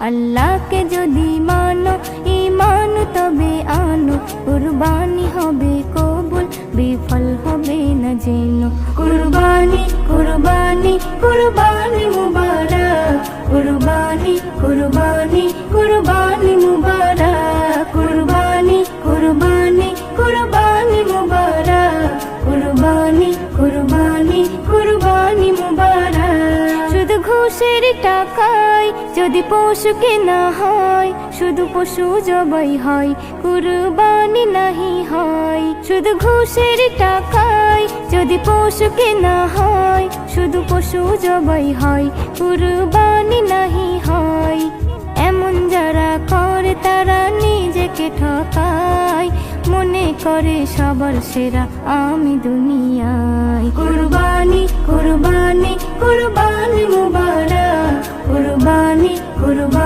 আল্লাহকে যদি মানো ঈমান তবে আনো, কুরবানি হবে কবুল বিফল হবে না যেন। কুরবানি কুরবানি কুরবানি মুবারক, কুরবানি কুরবানি কুরবানি মুবারক, কুরবানি কুরবানি কুরবানি মুবারক, কুরবানি কুরবানি কুরবানি মুবারক। শুধু ঘুষের টাকায় যদি পশু কেনা হয়, শুধু পশু জবাই হয়, কুরবানি নাহি হয়। শুধু ঘুষের টাকায় যদি পশু কেনা হয়, শুধু পশু জবাই হয়, কুরবানি নাহি হয়। এমন যারা করে তারা নিজেকে ঠকায়, মনে করে সবার সেরা আমি দুনিয়ায়। কুরবানি কুরবানি কুরবানি মুবারক, কুরবানি কুরবানি।